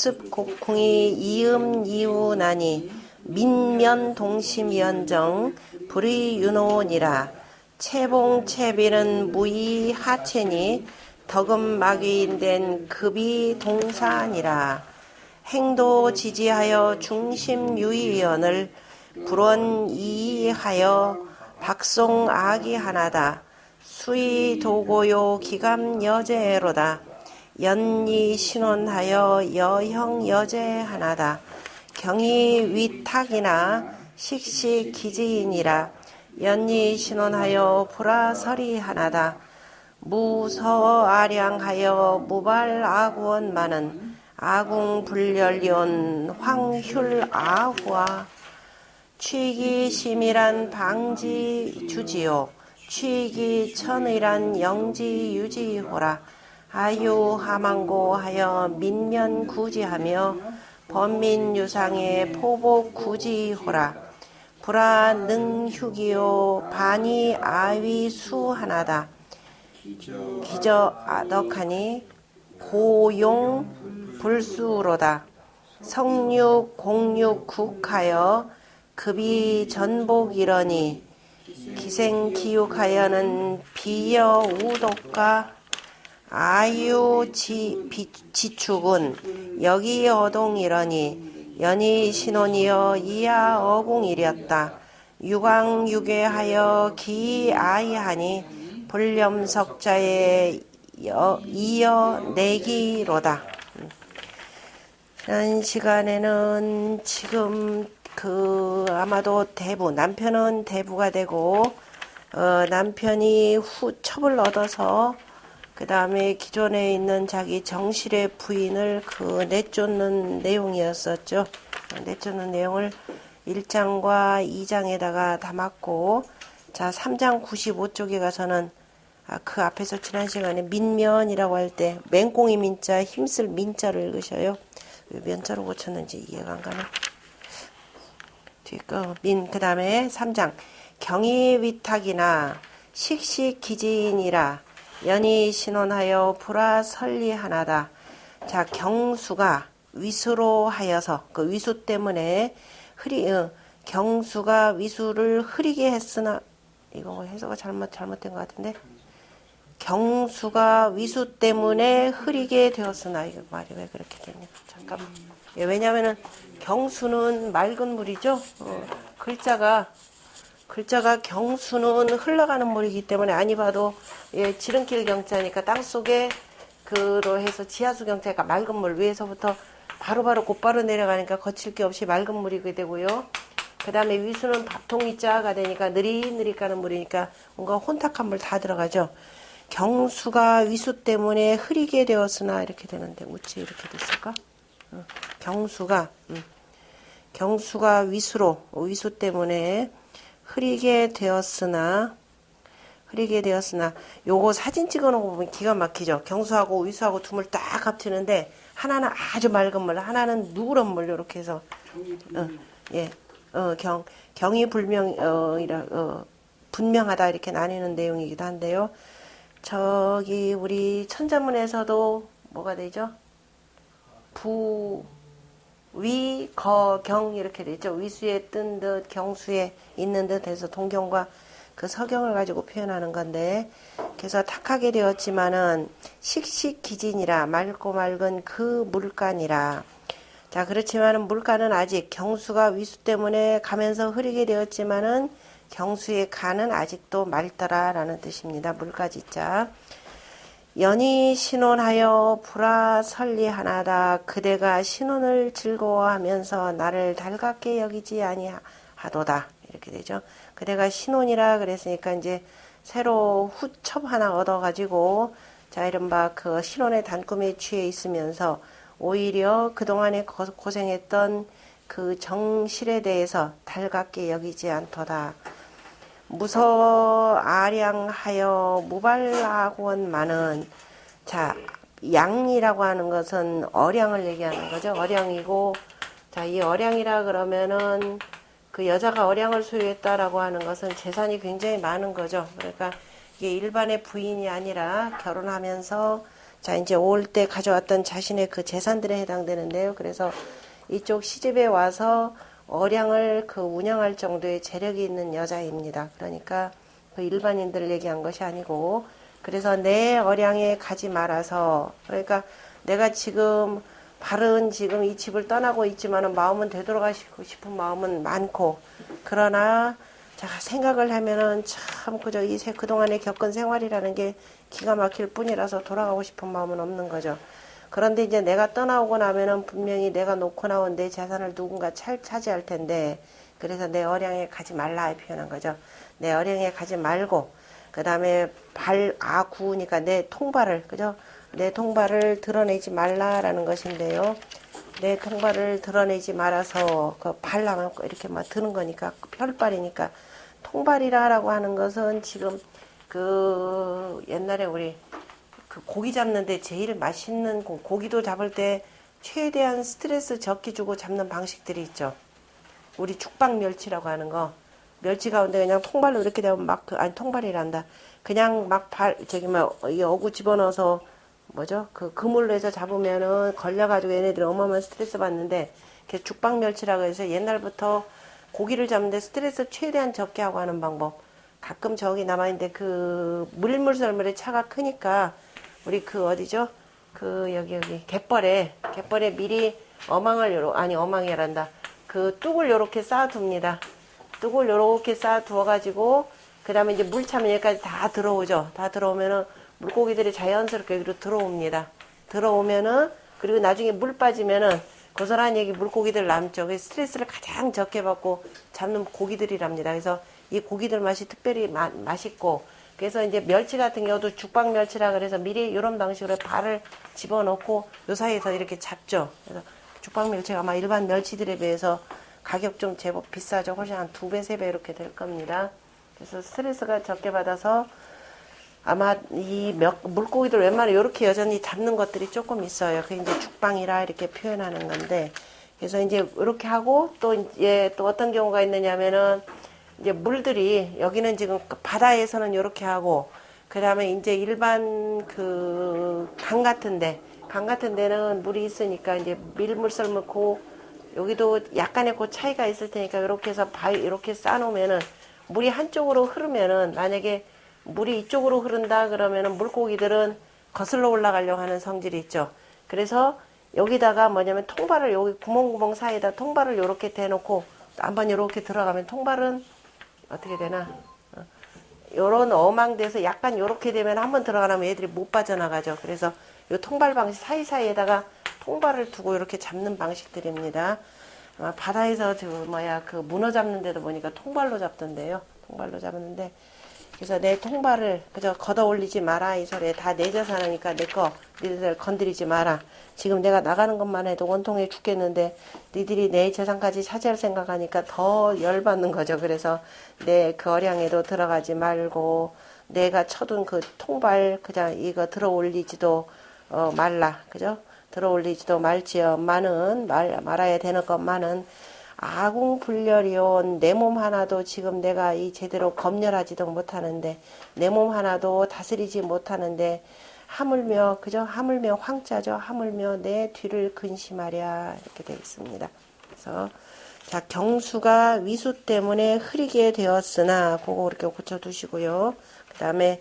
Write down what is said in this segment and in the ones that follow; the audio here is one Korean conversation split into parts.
습곡궁이 이음 이우나니 민면 동심연정 불의윤호니라. 채봉채비는 무의 하체니 덕음마귀인된 급이 동산이라. 행도 지지하여 중심유의연을 불원이하여 박송악이 하나다. 수의 도고요 기감여제로다. 연리 신원하여 여형여제 하나다. 경이 위탁이나 식식기지이니라. 연리 신원하여 불화설이 하나다. 무서아량하여 무발아구원만은 아궁불열리온 황휼아후와. 취기심이란 방지주지요 취기천의란 영지유지호라. 아유하망고하여 민면구지하며 범민유상의 포복구지호라. 불화능휴기요 반이아위수하나다. 기저아덕하니 고용불수로다. 성육공육국하여 급이전복이러니 기생기육하여는 비여우독과 아유지축은 여기어동이러니 연이신혼이여 이하어공이렸다. 유광유괴하여 기아이하니 불렴석자에 이어내기로다. 이런 시간에는 지금 아마도 남편은 대부가 되고 남편이 후첩을 얻어서 그 다음에 기존에 있는 자기 정실의 부인을 내쫓는 내용이었었죠. 내쫓는 내용을 1장과 2장에다가 담았고, 자 3장 95쪽에 가서는 그 앞에서 지난 시간에 민면이라고 할 때 맹꽁이 민자 힘쓸 민자를 읽으셔요. 왜 면자로 고쳤는지 이해가 안 가네. 그 다음에 3장 경의위탁이나 식식기지인이라. 연이신원하여 불화설리하나다. 자 경수가 위수로 하여서 그 위수 때문에 경수가 위수를 흐리게 했으나, 이거 해석가 잘못된 것 같은데, 경수가 위수 때문에 흐리게 되었으나, 이거 말이 왜 그렇게 됐냐. 잠깐만. 예, 왜냐면은 경수는 맑은 물이죠. 글자가 경수는 흘러가는 물이기 때문에 아니 봐도 지름길 경자니까 땅속에 그로 해서 지하수 경자가 맑은 물, 위에서부터 바로바로 곧바로 내려가니까 거칠 게 없이 맑은 물이게 되고요. 그 다음에 위수는 밥통이 자가 되니까 느릿느릿 가는 물이니까 뭔가 혼탁한 물 다 들어가죠. 경수가 위수 때문에 흐리게 되었으나 이렇게 되는데 어찌 이렇게 됐을까? 경수가 위수 때문에 흐리게 되었으나 요거 사진 찍어놓은 거 보면 기가 막히죠. 경수하고 위수하고 두 물 딱 합치는데 하나는 아주 맑은 물, 하나는 누런 물, 이렇게 해서 경이 분명하다 이렇게 나뉘는 내용이기도 한데요. 저기 우리 천자문에서도 뭐가 되죠? 위, 거, 경 이렇게 되죠. 위수에 뜬 듯 경수에 있는 듯 해서 동경과 그 서경을 가지고 표현하는 건데, 그래서 탁하게 되었지만은 식식기진이라. 맑고 맑은 그 물간이라. 자 그렇지만은 물간은 아직 경수가 위수 때문에 가면서 흐리게 되었지만은 경수의 간은 아직도 맑더라 라는 뜻입니다. 물가지자. 연이 신혼하여 불화설리하나다. 그대가 신혼을 즐거워하면서 나를 달갑게 여기지 아니하도다. 이렇게 되죠. 그대가 신혼이라 그랬으니까 이제 새로 후첩 하나 얻어가지고 자 이른바 그 신혼의 단꿈에 취해 있으면서 오히려 그동안에 고생했던 그 정실에 대해서 달갑게 여기지 않도다. 무서아량하여 무발악원만은, 자 양이라고 하는 것은 어량을 얘기하는 거죠. 어량이고, 자 이 어량이라 그러면은 그 여자가 어량을 소유했다라고 하는 것은 재산이 굉장히 많은 거죠. 그러니까 이게 일반의 부인이 아니라 결혼하면서 자, 이제 올 때 가져왔던 자신의 그 재산들에 해당되는데요. 그래서 이쪽 시집에 와서 어량을 그 운영할 정도의 재력이 있는 여자입니다. 그러니까 그 일반인들 얘기한 것이 아니고, 그래서 내 어량에 가지 말아서, 그러니까 내가 지금 발은 지금 이 집을 떠나고 있지만은 마음은 되돌아가시고 싶은 마음은 많고, 그러나 자, 생각을 하면은 참 그저 그동안에 겪은 생활이라는 게 기가 막힐 뿐이라서 돌아가고 싶은 마음은 없는 거죠. 그런데 이제 내가 떠나오고 나면은 분명히 내가 놓고 나온 내 재산을 누군가 차지할 텐데, 그래서 내 어량에 가지 말라 표현한 거죠. 내 어량에 가지 말고, 그 다음에 구우니까 내 통발을, 그죠? 내 통발을 드러내지 말라라는 것인데요. 내 통발을 드러내지 말아서 그 발라만 이렇게 막 드는 거니까, 펼발이니까. 통발이라고 하는 것은 지금 그 옛날에 우리 그 고기 잡는데 제일 맛있는 고기도 잡을 때 최대한 스트레스 적게 주고 잡는 방식들이 있죠. 우리 죽방 멸치라고 하는 거. 멸치 가운데 그냥 통발로 이렇게 되면 아니 통발이란다. 그냥 이 어구 집어넣어서 뭐죠? 그 그물로 해서 잡으면은 걸려가지고 얘네들이 어마어마한 스트레스 받는데, 죽방 멸치라고 해서 옛날부터 고기를 잡는데 스트레스 최대한 적게 하고 하는 방법. 가끔 저기 남아있는데 그 물물썰물에 차가 크니까 우리 그 어디죠? 그 여기 갯벌에 미리 어망이란다. 그 뚝을 요렇게 쌓아둡니다. 뚝을 요렇게 쌓아두어가지고 그 다음에 이제 물 차면 여기까지 다 들어오죠. 다 들어오면은 물고기들이 자연스럽게 여기로 들어옵니다. 들어오면은 그리고 나중에 물 빠지면은 고스란히 여기 물고기들 남죠. 그래서 스트레스를 가장 적게 받고 잡는 고기들이랍니다. 그래서 이 고기들 맛이 특별히 맛있고, 그래서 이제 멸치 같은 경우도 죽방 멸치라 그래서 미리 이런 방식으로 발을 집어넣고 요 사이에서 이렇게 잡죠. 그래서 죽방 멸치가 아마 일반 멸치들에 비해서 가격 좀 제법 비싸죠. 훨씬 한 2배, 3배 이렇게 될 겁니다. 그래서 스트레스가 적게 받아서 아마 이 물고기들 웬만하면 이렇게 여전히 잡는 것들이 조금 있어요. 그게 이제 죽방이라 이렇게 표현하는 건데, 그래서 이제 이렇게 하고 또 이제 또 어떤 경우가 있느냐면은 이제 물들이 여기는 지금 바다에서는 이렇게 하고, 그 다음에 이제 일반 그 강 같은 데는 물이 있으니까 이제 밀물썰물 여기도 약간의 그 차이가 있을 테니까 이렇게 해서 이렇게 쌓아놓으면은 물이 한쪽으로 흐르면은, 만약에 물이 이쪽으로 흐른다 그러면은 물고기들은 거슬러 올라가려고 하는 성질이 있죠. 그래서 여기다가 뭐냐면 통발을 여기 구멍구멍 사이에다 통발을 요렇게 대놓고 한번 요렇게 들어가면, 통발은 어떻게 되나? 요런 어망돼서 약간 요렇게 되면 한번 들어가면 얘들이 못 빠져나가죠. 그래서 요 통발 방식 사이사이에다가 통발을 두고 이렇게 잡는 방식들입니다. 아마 바다에서 그 문어 잡는 데도 보니까 통발로 잡던데요. 통발로 잡았는데, 그래서 내 통발을 그저 걷어 올리지 마라 이 소리에, 다 내 재산이니까 내 거 니들 건드리지 마라. 지금 내가 나가는 것만 해도 원통해 죽겠는데 니들이 내 재산까지 차지할 생각하니까 더 열받는 거죠. 그래서 내 그 어량에도 들어가지 말고 내가 쳐둔 그 통발 그냥 이거 들어 올리지도 말라. 그죠? 들어 올리지도 말지요. 말아야 되는 것만은 아궁불렬이온 내 몸 하나도 지금 내가 이 제대로 검열하지도 못하는데, 내 몸 하나도 다스리지 못하는데 하물며 그죠? 하물며 황자죠. 하물며 내 뒤를 근심하랴 이렇게 되어 있습니다. 그래서 자, 경수가 위수 때문에 흐리게 되었으나 그거 이렇게 고쳐두시고요. 그 다음에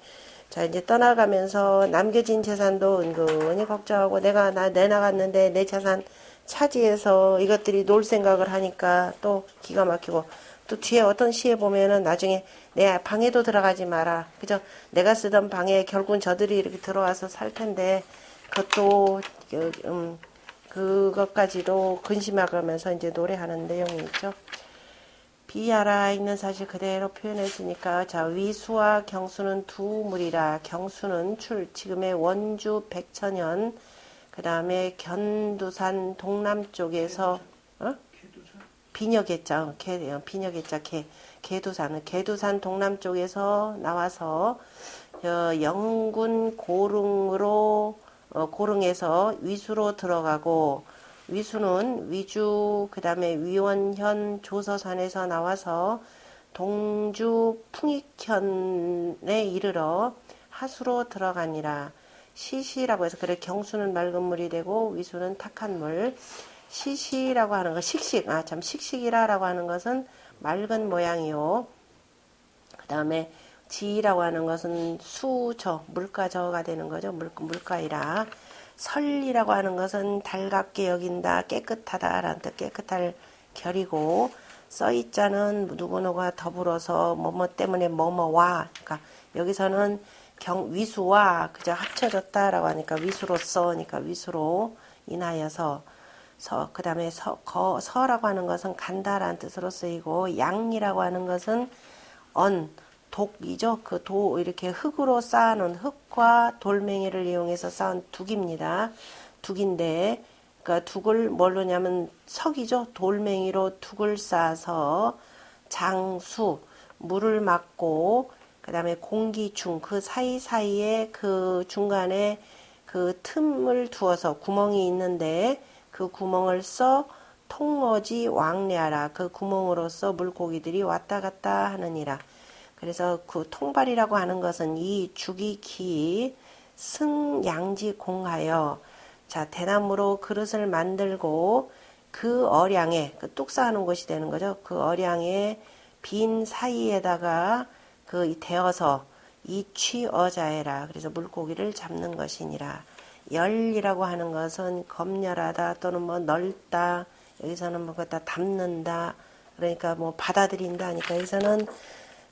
자, 이제 떠나가면서 남겨진 재산도 은근히 걱정하고, 내가 내나갔는데 내 재산 차지해서 이것들이 놀 생각을 하니까 또 기가 막히고, 또 뒤에 어떤 시에 보면은 나중에 내 방에도 들어가지 마라. 그죠? 내가 쓰던 방에 결국은 저들이 이렇게 들어와서 살 텐데, 그것도, 그것까지도 근심하면서 이제 노래하는 내용이 있죠. 비하라 있는 사실 그대로 표현했으니까, 자, 위수와 경수는 두 물이라. 경수는 지금의 원주 백천현, 그 다음에 견두산 동남쪽에서 비녀개자, 개두산 동남쪽에서 나와서 영군 고릉에서 위수로 들어가고, 위수는 위주 그 다음에 위원현 조서산에서 나와서 동주 풍익현에 이르러 하수로 들어가니라. 시시라고 해서 그래 경수는 맑은 물이 되고 위수는 탁한 물. 시시라고 하는 거 식식 참 식식이라고 하는 것은 맑은 모양이요. 그 다음에 지라고 하는 것은 수저 물가저가 되는 거죠. 물가이라. 설이라고 하는 것은 달갑게 여긴다 깨끗하다라는 뜻 깨끗할 결이고 써있자는 누구누가 더불어서 뭐뭐 때문에 뭐뭐와 그러니까 여기서는 위수와 그저 합쳐졌다라고 하니까 위수로서 그러니까 위수로 인하여서 그 다음에 서라고 하는 것은 간다라는 뜻으로 쓰이고 양이라고 하는 것은 독이죠. 그 이렇게 흙으로 쌓아놓은 흙과 돌멩이를 이용해서 쌓은 둑입니다. 둑인데 그러니까 둑을 뭘로 냐면 석이죠. 돌멩이로 둑을 쌓아서 장수 물을 막고 그 다음에 공기중 그 사이사이에 그 중간에 그 틈을 두어서 구멍이 있는데 그 구멍을 써 통로지 왕래하라. 그 구멍으로서 물고기들이 왔다 갔다 하느니라. 그래서 그 통발이라고 하는 것은 이 주기기 승양지 공하여 자 대나무로 그릇을 만들고 그 어량에 그 뚝 쌓아놓은 것이 되는 거죠. 그 어량에 빈 사이에다가 그 대어서 이취어자해라. 그래서 물고기를 잡는 것이니라. 열이라고 하는 것은 검열하다 또는 뭐 넓다 여기서는 뭐 갖다 담는다 그러니까 뭐 받아들인다 하니까 여기서는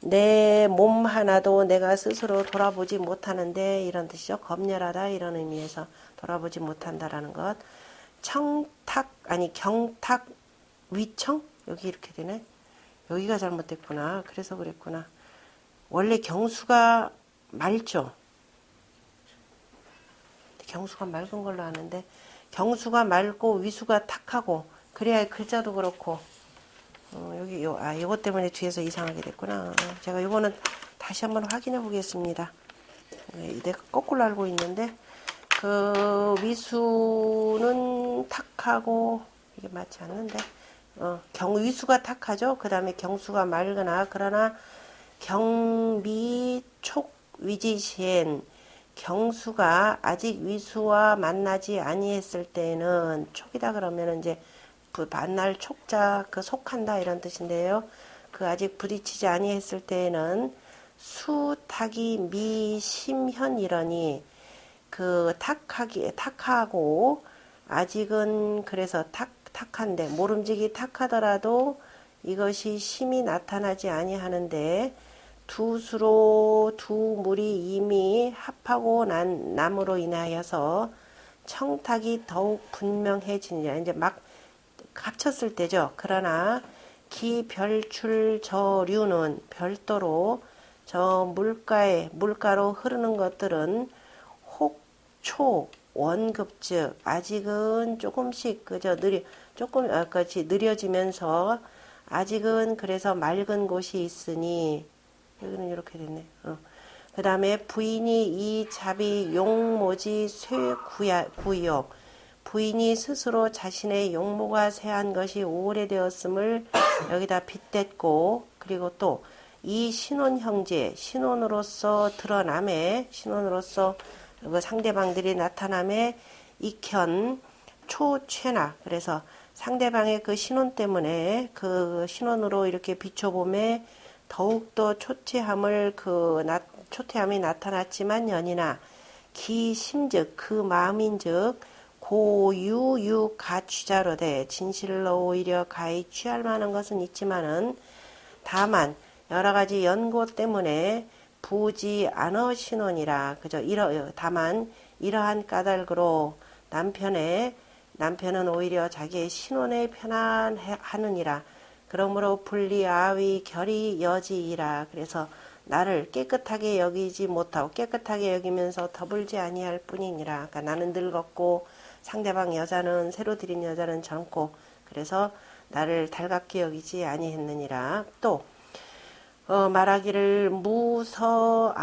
내 몸 하나도 내가 스스로 돌아보지 못하는데 이런 뜻이죠. 검열하다 이런 의미에서 돌아보지 못한다라는 것. 경탁 위청 여기 이렇게 되네. 여기가 잘못됐구나. 그래서 그랬구나. 원래 경수가 맑죠. 경수가 맑은 걸로 아는데 경수가 맑고 위수가 탁하고 그래야 글자도 그렇고 여기 요것 때문에 뒤에서 이상하게 됐구나. 제가 요거는 다시 한번 확인해 보겠습니다. 내가 거꾸로 알고 있는데 그 위수는 탁하고 이게 맞지 않는데 위수가 탁하죠. 그 다음에 경수가 맑으나 그러나 경미촉 위지시엔 경수가 아직 위수와 만나지 아니했을 때에는 촉이다 그러면 이제 만날 촉자 그 속한다 이런 뜻인데요. 그 아직 부딪히지 아니했을 때에는 수탁이 미심현이러니 그 탁하고 아직은 그래서 탁한데 모름지기 탁하더라도 이것이 심이 나타나지 아니하는데 두수로 두 물이 이미 합하고 난 남으로 인하여서 청탁이 더욱 분명해지니라. 이제 막 합쳤을 때죠. 그러나 기별출 저류는 별도로 저 물가로 흐르는 것들은 혹초 원급즉 아직은 조금씩 그저 같이 느려지면서 아직은 그래서 맑은 곳이 있으니 여기는 이렇게 됐네. 그 다음에 부인이 이 자비 용모지 쇠구역 부인이 스스로 자신의 용모가 쇠한 것이 오래되었음을 여기다 빗댔고 그리고 또 이 신혼 형제 신혼으로서 그 상대방들이 나타남에 익현 초최나 그래서 상대방의 그 신혼 때문에 그 신혼으로 이렇게 비춰봄에 더욱더 초췌함이 나타났지만 연이나 기심즉 그 마음인즉 고유유 가취자로되 진실로 오히려 가히 취할 만한 것은 있지만은 다만 여러 가지 연고 때문에 부지 않어 신혼이라 그저 다만 이러한 까닭으로 남편은 오히려 자기의 신혼에 편안하느니라. 그러므로 분리아위 결이 여지이라. 그래서 나를 깨끗하게 여기지 못하고 깨끗하게 여기면서 더불지 아니할 뿐이니라. 그러니까 나는 늙었고 상대방 여자는 새로 들인 여자는 젊고 그래서 나를 달갑게 여기지 아니했느니라. 또 말하기를 무서아지량하고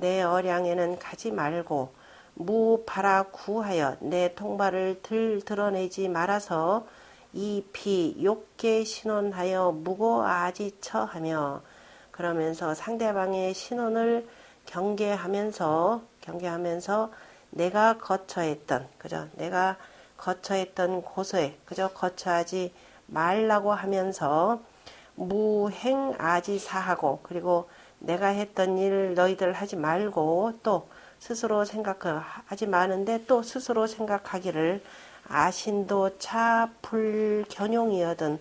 내 어량에는 가지 말고 무바라 구하여 내 통발을 드러내지 말아서 이피 욕계 신혼하여 무고아지처하며 그러면서 상대방의 신혼을 경계하면서 경계하면서 내가 거처했던, 그죠? 내가 거처했던 곳에, 그죠? 거처하지 말라고 하면서 무행아지사하고, 그리고 내가 했던 일 너희들 하지 말고 또 스스로 생각하지 마는데 또 스스로 생각하기를 아신도 차 불견용이거든.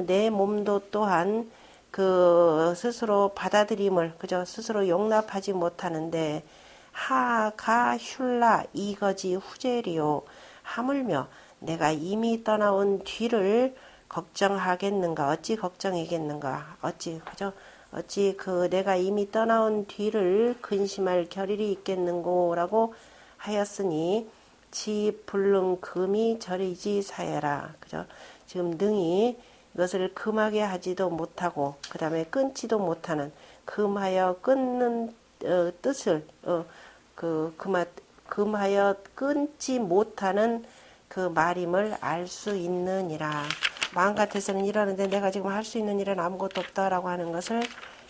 내 몸도 또한 그 스스로 받아들임을 그저 스스로 용납하지 못하는데 하가 슐라 이거지 후제리요. 하물며 내가 이미 떠나온 뒤를 걱정하겠는가? 어찌 걱정이겠는가? 어찌 그죠? 어찌 그 내가 이미 떠나온 뒤를 근심할 겨를이 있겠는고라고 하였으니 지 불능 금이 저리지 사여라. 그죠? 지금 능히 이것을 금하게 하지도 못하고 그 다음에 끊지도 못하는 금하여 끊는 뜻을 금하여 끊지 못하는 그 말임을 알 수 있느니라. 마음 같아서는 이러는데 내가 지금 할 수 있는 일은 아무것도 없다라고 하는 것을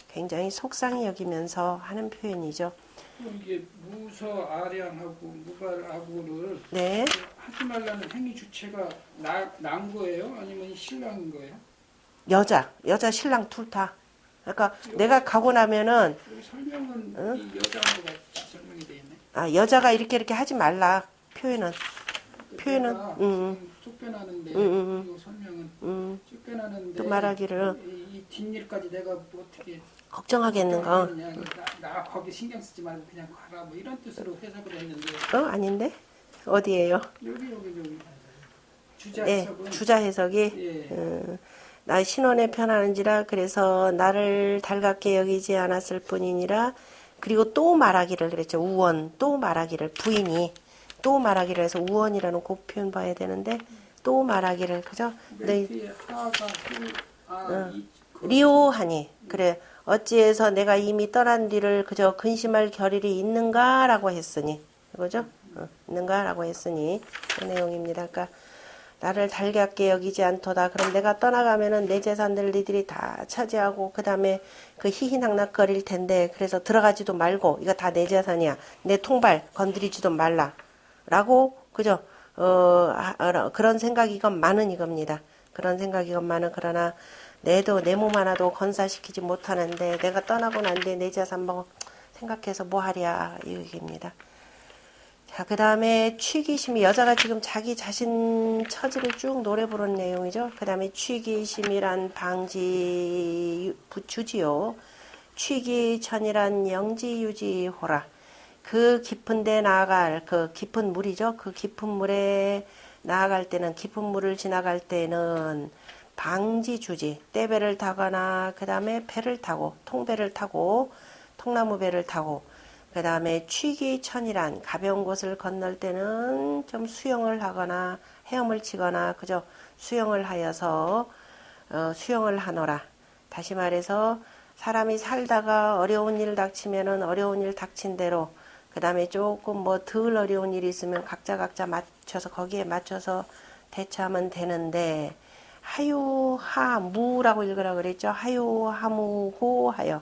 굉장히 속상히 여기면서 하는 표현이죠. 이게 무서 아량하고 무발하고를 네. 하지 말라는 행위 주체가 난 거예요? 아니면 신랑인 거예요? 여자 신랑 둘 다. 그러니까 내가 가고 나면은 여기 설명은 이 여자하고 같이 설명이 돼 있네. 아 여자가 이렇게 하지 말라 표현은 쫓겨나는데 이거 설명은 쫓겨나는데 또 말하기를 이 뒷일까지 내가 뭐 어떻게 걱정하겠는가? 나 거기 신경 쓰지 말고 그냥 가라 뭐 이런 뜻으로 해석을 했는데 아닌데 어디예요? 여기 주자 예, 해석은 주자 해석이 예. 나 신혼에 편하는지라 그래서 나를 달갑게 여기지 않았을 뿐이니라. 그리고 또 말하기를 그랬죠. 우원 또 말하기를 부인이 또 말하기를 해서 우원이라는 그 표현 봐야 되는데 또 말하기를 그죠? 네. 리오하니 그래 어찌해서 내가 이미 떠난 뒤를 그저 근심할 겨를이 있는가라고 했으니 그거죠? 있는가라고 했으니 그 내용입니다. 그러니까 나를 달갑게 여기지 않도다. 그럼 내가 떠나가면은 내 재산들 니들이 다 차지하고 그 다음에 그 희희낙낙거릴 텐데 그래서 들어가지도 말고 이거 다 내 재산이야. 내 통발 건드리지도 말라. 라고 그죠? 그런 생각이 이건 많은 이겁니다. 그런 생각이 이건 많은 그러나 내도 내 몸 하나도 건사시키지 못하는데 내가 떠나고 난 뒤에 내 재산 뭐 생각해서 뭐 하랴 이 얘기입니다. 자, 그 다음에 취기심이 여자가 지금 자기 자신 처지를 쭉 노래 부른 내용이죠. 그 다음에 취기심이란 방지 주지요. 취기천이란 영지유지호라. 그 깊은 데 나아갈 그 깊은 물이죠. 그 깊은 물에 나아갈 때는 깊은 물을 지나갈 때는 방지주지 떼배를 타거나 그 다음에 배를 타고 통배를 타고 통나무배를 타고 그 다음에 취기천이란 가벼운 곳을 건널 때는 좀 수영을 하거나 헤엄을 치거나 그저 수영을 하여서 수영을 하노라. 다시 말해서 사람이 살다가 어려운 일 닥치면은 어려운 일 닥친 대로 그 다음에 조금 뭐 덜 어려운 일이 있으면 각자 맞춰서 거기에 맞춰서 대처하면 되는데 하유하무라고 읽으라 그랬죠. 하유하무고 하여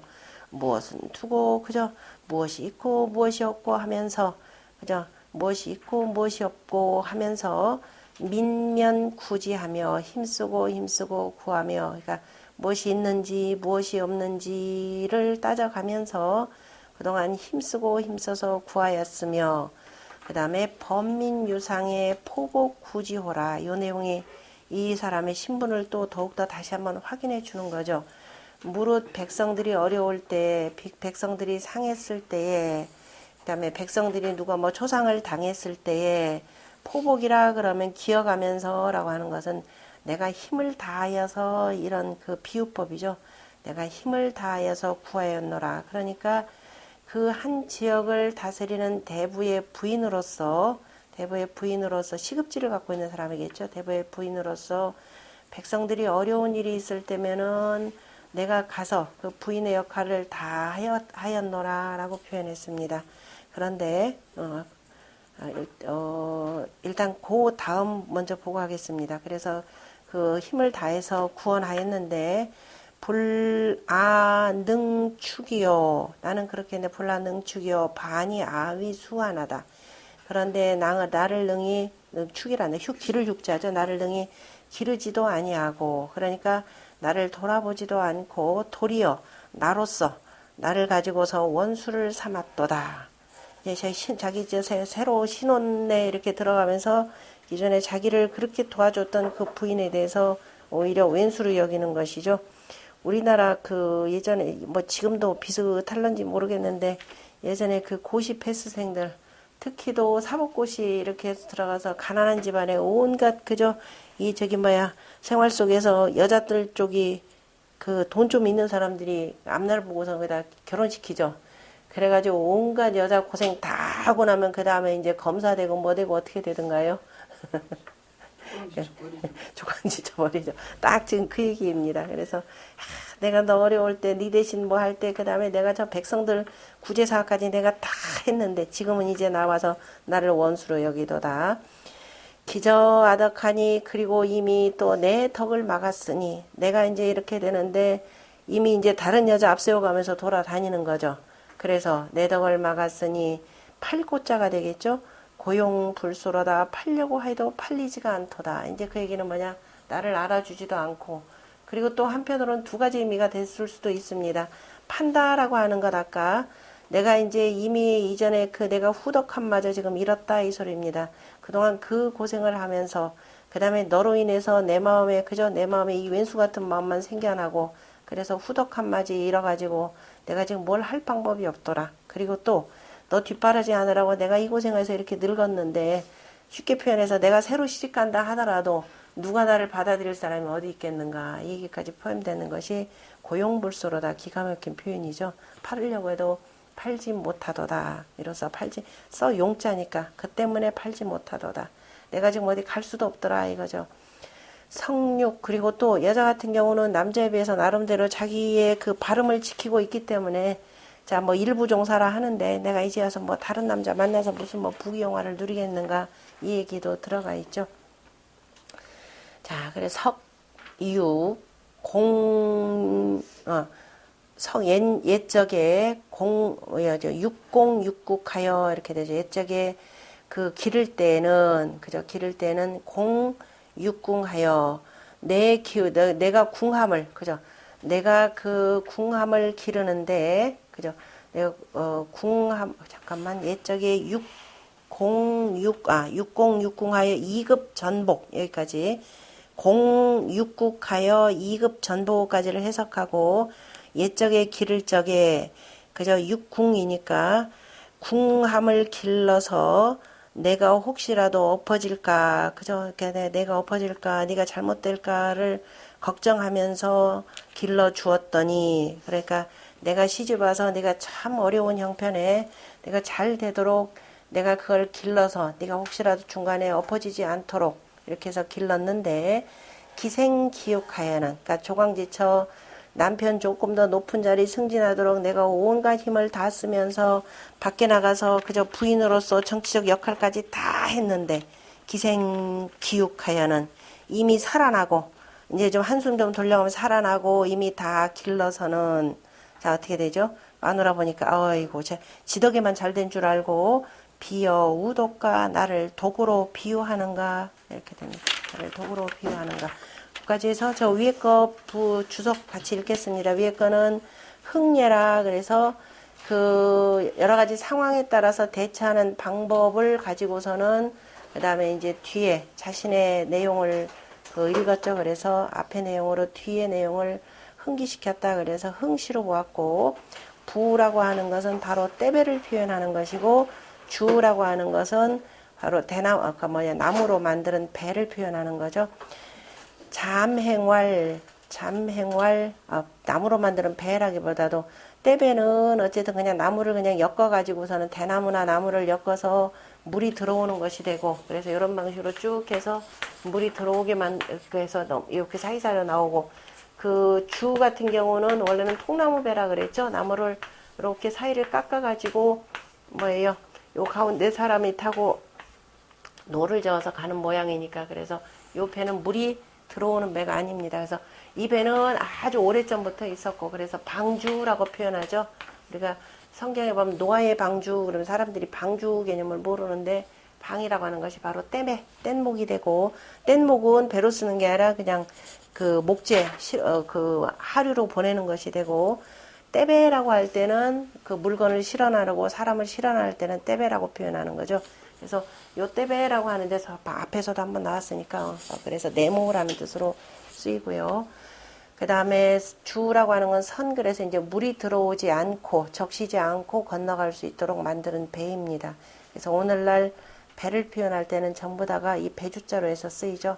무엇은 두고 그저 무엇이 있고 무엇이 없고 하면서 그저 무엇이 있고 무엇이 없고 하면서 민면구지하며 힘쓰고 구하며 그러니까 무엇이 있는지 무엇이 없는지를 따져가면서 그동안 힘써서 구하였으며 그 다음에 범민유상의 포복구지호라 이 내용이 이 사람의 신분을 또 더욱더 다시 한번 확인해 주는 거죠. 무릇 백성들이 어려울 때, 백성들이 상했을 때에, 그 다음에 백성들이 누가 뭐 초상을 당했을 때에, 포복이라 그러면 기어가면서 라고 하는 것은 내가 힘을 다하여서 이런 그 비유법이죠. 내가 힘을 다하여서 구하였노라. 그러니까 그 한 지역을 다스리는 대부의 부인으로서 시급지를 갖고 있는 사람이겠죠. 대부의 부인으로서 백성들이 어려운 일이 있을 때면은 내가 가서 그 부인의 역할을 다 하였노라 라고 표현했습니다. 그런데 일단 그 다음 먼저 보고 하겠습니다. 그래서 그 힘을 다해서 구원하였는데 불아능축이요. 나는 그렇게 했는데 불아능축이요. 반이 아위 수완하다. 그런데 나를 능히 축이라는 기를 육자죠. 나를 능히 기르지도 아니하고 그러니까 나를 돌아보지도 않고 도리어 나로서 나를 가지고서 원수를 삼았도다. 이제 자기 이제 새로 신혼에 이렇게 들어가면서 이전에 자기를 그렇게 도와줬던 그 부인에 대해서 오히려 왼수로 여기는 것이죠. 우리나라 그 예전에 뭐 지금도 비슷할런지 모르겠는데 예전에 그 고시 패스생들 특히도 사법고시 이렇게 해서 들어가서 가난한 집안에 온갖 그저 이 저기 뭐야 생활 속에서 여자들 쪽이 그 돈 좀 있는 사람들이 앞날 보고서 거기다 결혼시키죠. 그래가지고 온갖 여자 고생 다 하고 나면 그 다음에 이제 검사되고 뭐 되고 어떻게 되든가요? 조강지 쳐버리죠. 딱 지금 그 얘기입니다. 그래서 내가 너 어려울 때 네 대신 뭐 할 때 그 다음에 내가 저 백성들 구제사까지 내가 다 했는데 지금은 이제 나와서 나를 원수로 여기도다. 기저아득하니 그리고 이미 또 내 덕을 막았으니 내가 이제 이렇게 되는데 이미 이제 다른 여자 앞세워가면서 돌아다니는 거죠. 그래서 내 덕을 막았으니 팔고자가 되겠죠. 고용불소로다 팔려고 해도 팔리지가 않도다. 이제 그 얘기는 뭐냐? 나를 알아주지도 않고 그리고 또 한편으로는 두 가지 의미가 됐을 수도 있습니다. 판다라고 하는 것 아까 내가 이제 이미 이전에 그 내가 후덕함마저 지금 잃었다 이 소리입니다. 그동안 그 고생을 하면서 그 다음에 너로 인해서 내 마음에 그저 내 마음에 이 왼수 같은 마음만 생겨나고 그래서 후덕함마저 잃어가지고 내가 지금 뭘 할 방법이 없더라. 그리고 또 너 뒷바라지 하느라고 내가 이 고생해서 이렇게 늙었는데 쉽게 표현해서 내가 새로 시집간다 하더라도 누가 나를 받아들일 사람이 어디 있겠는가 이 얘기까지 포함되는 것이 고용불소로다. 기가 막힌 표현이죠. 팔으려고 해도 팔지 못하도다. 이로써 팔지 써 용자니까 그 때문에 팔지 못하도다. 내가 지금 어디 갈 수도 없더라 이거죠. 성욕 그리고 또 여자 같은 경우는 남자에 비해서 나름대로 자기의 그 발음을 지키고 있기 때문에 자 뭐 일부 종사라 하는데 내가 이제 와서 뭐 다른 남자 만나서 무슨 뭐 부귀영화를 누리겠는가 이 얘기도 들어가 있죠. 자 그래서 석유 옛적에 육공육국하여 이렇게 되죠. 옛적에 그 기를 때는 그죠. 기를 때는 공육궁하여 내가 궁함을 그죠. 내가 그 궁함을 기르는데 그죠. 내가 궁함 잠깐만 옛적에 육공육궁하여 2급 전복 여기까지 공육국하여 2급 전복까지를 해석하고 옛적에 기를 적에 그저 육궁이니까 궁함을 길러서 내가 혹시라도 엎어질까 그저 내가 엎어질까 네가 잘못될까를 걱정하면서 길러 주었더니 그러니까 내가 시집 와서 네가 참 어려운 형편에 내가 잘 되도록 내가 그걸 길러서 네가 혹시라도 중간에 엎어지지 않도록 이렇게 해서 길렀는데 기생기육하여는 그러니까 조광지처 남편 조금 더 높은 자리 승진하도록 내가 온갖 힘을 다 쓰면서 밖에 나가서 그저 부인으로서 정치적 역할까지 다 했는데 기생기육하여는 이미 살아나고 이제 좀 한숨 좀 돌려가면서 살아나고 이미 다 길러서는 자 어떻게 되죠? 마누라 보니까 아이고 지덕에만 잘 된 줄 알고 비여 우독과 나를 도구로 비유하는가 이렇게 됩니다. 나를 도구로 비유하는가 까지 해서 저 위에 거 주석 같이 읽겠습니다. 위에 거는 흥예라 그래서 그 여러 가지 상황에 따라서 대처하는 방법을 가지고서는 그 다음에 이제 뒤에 자신의 내용을 읽었죠. 그래서 앞의 내용으로 뒤의 내용을 흥기시켰다. 그래서 흥시로 보았고 부라고 하는 것은 바로 떼배를 표현하는 것이고 주라고 하는 것은 바로 나무로 만드는 배를 표현하는 거죠. 잠행활 나무로 만드는 배라기보다도 떼배는 어쨌든 그냥 나무를 그냥 엮어 가지고서는 대나무나 나무를 엮어서 물이 들어오는 것이 되고 그래서 이런 방식으로 쭉 해서 물이 들어오게만 해서 이렇게 사이사이로 나오고 그 주 같은 경우는 원래는 통나무 배라 그랬죠. 나무를 이렇게 사이를 깎아 가지고 뭐예요? 요 가운데 사람이 타고 노를 저어서 가는 모양이니까 그래서 요 배는 물이 들어오는 배가 아닙니다. 그래서 이 배는 아주 오래전부터 있었고 그래서 방주라고 표현하죠. 우리가 성경에 보면 노아의 방주 그러면 사람들이 방주 개념을 모르는데 방이라고 하는 것이 바로 댐에 뗏목이 되고 뗏목은 배로 쓰는 게 아니라 그냥 그 목재 그 하류로 보내는 것이 되고 떼배라고 할 때는 그 물건을 실어나르고 사람을 실어나를 때는 떼배라고 표현하는 거죠. 그래서 요 떼배라고 하는 데서 앞에서도 한번 나왔으니까 그래서 네모라는 뜻으로 쓰이고요. 그 다음에 주라고 하는 건 선 그래서 이제 물이 들어오지 않고 적시지 않고 건너갈 수 있도록 만드는 배입니다. 그래서 오늘날 배를 표현할 때는 전부 다가 이 배주자로 해서 쓰이죠.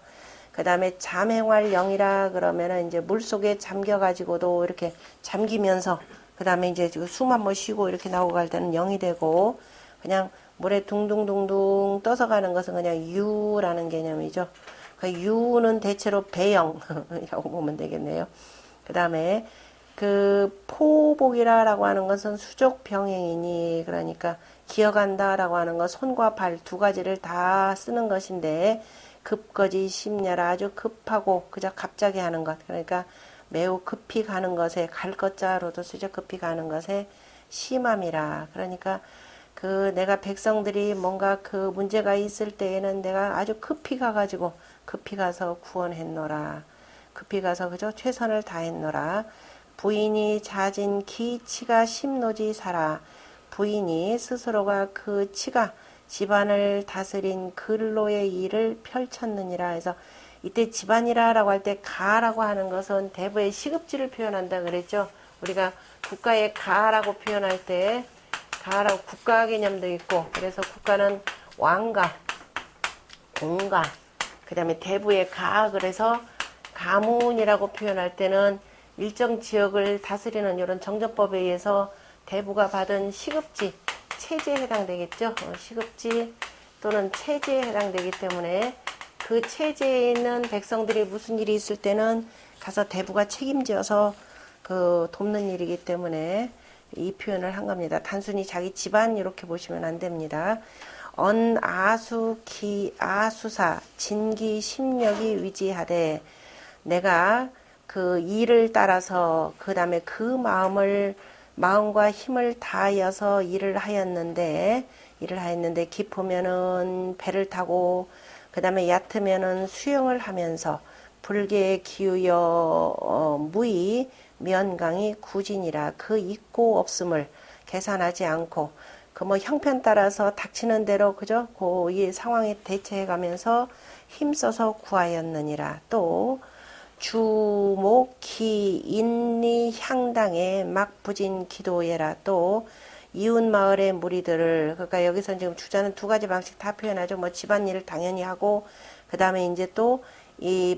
그 다음에 잠행할 영이라 그러면은 이제 물 속에 잠겨가지고도 이렇게 잠기면서 그 다음에 이제 숨 한번 쉬고 이렇게 나오고 갈 때는 영이 되고 그냥 물에 둥둥둥둥 떠서 가는 것은 그냥 유라는 개념이죠. 그 유는 대체로 배영이라고 보면 되겠네요. 그 다음에 그 포복이라고 하는 것은 수족 병행이니 그러니까 기어간다라고 하는 것 손과 발 두 가지를 다 쓰는 것인데 급거지 심야라 아주 급하고 그저 갑자기 하는 것 그러니까 매우 급히 가는 것에 갈 것자로도 쓰죠. 급히 가는 것에 심함이라 그러니까 그 내가 백성들이 뭔가 그 문제가 있을 때에는 내가 아주 급히 가가지고 급히 가서 구원했노라. 급히 가서 그저 최선을 다했노라. 부인이 자진 기 치가 심노지 사라. 부인이 스스로가 그 치가 집안을 다스린 근로의 일을 펼쳤느니라 해서 이때 집안이라고 할 때 가라고 하는 것은 대부의 시급지를 표현한다 그랬죠. 우리가 국가의 가라고 표현할 때 가라고 국가 개념도 있고 그래서 국가는 왕가, 공가, 그 다음에 대부의 가 그래서 가문이라고 표현할 때는 일정 지역을 다스리는 이런 정전법에 의해서 대부가 받은 시급지, 체제에 해당되겠죠. 시급지 또는 체제에 해당되기 때문에 그 체제에 있는 백성들이 무슨 일이 있을 때는 가서 대부가 책임져서 그 돕는 일이기 때문에 이 표현을 한 겁니다. 단순히 자기 집안 이렇게 보시면 안 됩니다. 아수기 아수사 진기 심력이 위지하되 내가 그 일을 따라서 그 다음에 그 마음과 힘을 다하여서 일을 하였는데 깊으면은 배를 타고 그 다음에 얕으면은 수영을 하면서 불개에 기우여 무의 면강이 구진이라 그 있고 없음을 계산하지 않고 그 뭐 형편 따라서 닥치는 대로 그죠? 그 이 상황에 대처해 가면서 힘써서 구하였느니라. 또 주목기 인리 향당에 막부진 기도해라. 또 이웃 마을의 무리들을 그러니까 여기서 지금 주자는 두 가지 방식 다 표현하죠. 뭐 집안일을 당연히 하고 그 다음에 이제 또 이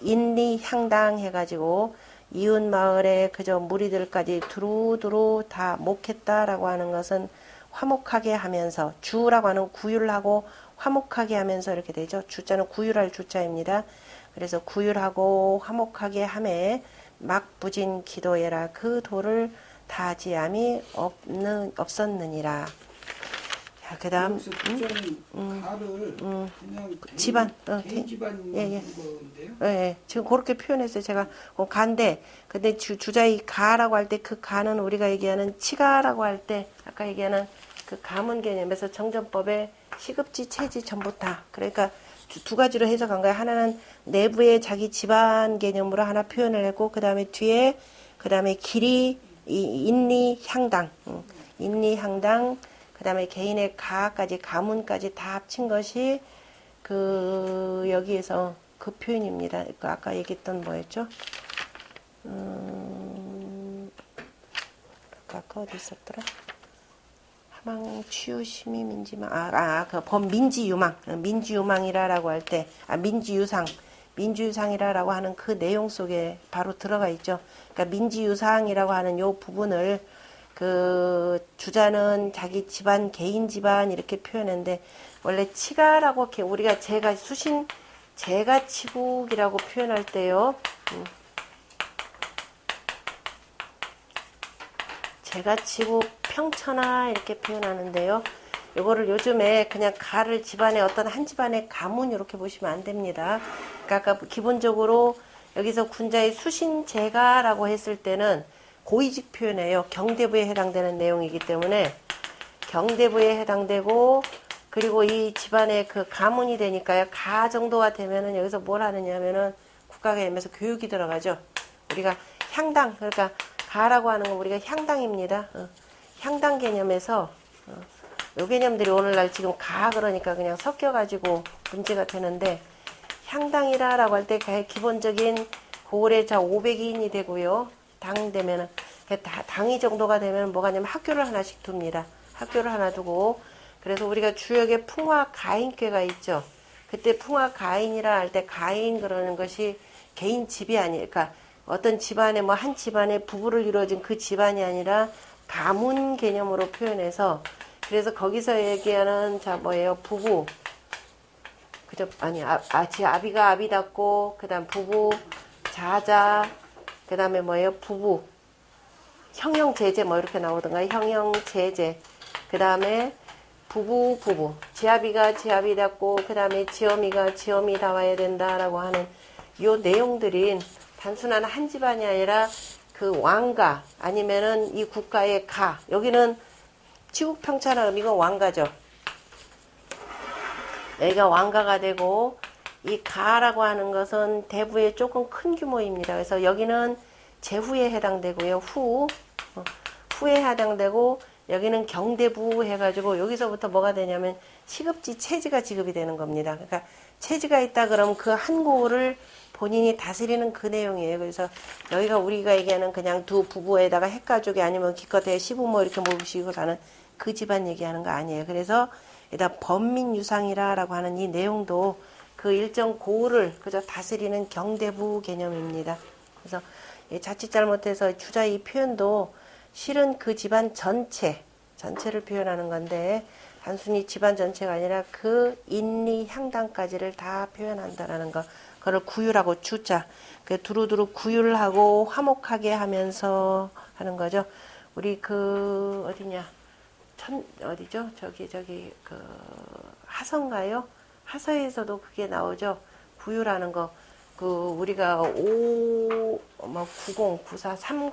인리 향당 해가지고 이웃 마을의 그저 무리들까지 두루두루 다 목했다라고 하는 것은 화목하게 하면서 주라고 하는 구휼하고 화목하게 하면서 이렇게 되죠. 주자는 구휼할 주자입니다. 그래서 구휼하고 화목하게 함에 막부진 기도해라. 그 도를 다지함이 없었느니라. 자, 그다음 가를 그냥 집안 개인 집안 예. 건데요. 예, 지금 그렇게 표현했어요. 제가 간데 근데 주자의 가라고 할 때 그 가는 우리가 얘기하는 치가라고 할 때 아까 얘기하는 그 가문 개념에서 정전법의 시급지, 체지 전부 다 그러니까 두 가지로 해석한 거예요. 하나는 내부의 자기 집안 개념으로 하나 표현을 했고 그 다음에 뒤에 그 다음에 길이 인리 향당 인리 향당 그 다음에 개인의 가까지 가문까지 다 합친 것이 그 여기에서 그 표현입니다. 그 아까 얘기했던 뭐였죠? 아까 어디 있었더라? 하망 치유 심의 민지망 그 범민지유망 민지유망이라고 할 때 민지유상이라고 하는 그 내용 속에 바로 들어가 있죠. 그러니까 민지유상이라고 하는 요 부분을 그 주자는 자기 집안 개인 집안 이렇게 표현했는데 원래 치가라고 이렇게 우리가 제가 치국이라고 표현할 때요. 제가 치국 평천하 이렇게 표현하는데요. 요거를 요즘에 그냥 가를 집안의 어떤 한 집안의 가문 이렇게 보시면 안 됩니다. 그러니까 아까 기본적으로 여기서 군자의 수신제가라고 했을 때는 고위직 표현이에요. 경대부에 해당되는 내용이기 때문에 경대부에 해당되고 그리고 이 집안의 그 가문이 되니까요. 가 정도가 되면은 여기서 뭘 하느냐면은 국가개념에서 교육이 들어가죠. 우리가 향당 그러니까 가라고 하는 건 우리가 향당입니다. 향당 개념에서 요 개념들이 오늘날 지금 가 그러니까 그냥 섞여가지고 문제가 되는데 향당이라고 할 때 기본적인 고을의 자 500인이 되고요. 당 되면은 당이 정도가 되면 뭐가 냐면 학교를 하나씩 둡니다. 학교를 하나 두고 그래서 우리가 주역에 풍화 가인괴가 있죠. 그때 풍화 가인이라 할 때 가인 그러는 것이 개인 집이 아니에요. 그러니까 어떤 집안에 뭐 한 집안에 부부를 이루어진 그 집안이 아니라 가문 개념으로 표현해서 그래서 거기서 얘기하는 자 뭐예요? 부부 그죠? 아니 아비가 아비답고 그다음 부부 자자 그다음에 뭐예요? 부부 형형제제 뭐 이렇게 나오던가 형형제제 그다음에 부부 지아비가 지아비답고 그다음에 지엄이가 지엄이다워야 된다라고 하는 요 내용들인 단순한 한 집안이 아니라 그 왕가 아니면은 이 국가의 가 여기는 치국평천한 의미가 왕가죠. 여기가 왕가가 되고 이 가라고 하는 것은 대부의 조금 큰 규모입니다. 그래서 여기는 제후에 해당되고요. 후에 해당되고 여기는 경대부 해가지고 여기서부터 뭐가 되냐면 시급지 체지가 지급이 되는 겁니다. 그러니까 체지가 있다 그러면 그 한 고을을 본인이 다스리는 그 내용이에요. 그래서 여기가 우리가 얘기하는 그냥 두 부부에다가 핵가족이 아니면 기껏해 시부모 이렇게 모시고 사는 그 집안 얘기하는 거 아니에요. 그래서 여기다 범민유상이라고 하는 이 내용도 그 일정 고을을 그저 다스리는 경대부 개념입니다. 그래서 자칫 잘못해서 주자 이 표현도 실은 그 집안 전체를 표현하는 건데 단순히 집안 전체가 아니라 그 인리 향단까지를 다 표현한다라는 거. 그걸 구율하고 주자. 그 두루두루 구율하고 화목하게 하면서 하는 거죠. 우리 그 어디냐? 어디죠? 저기 그 하서인가요? 하서에서도 그게 나오죠. 구율하는 거. 그 우리가 90, 94, 30,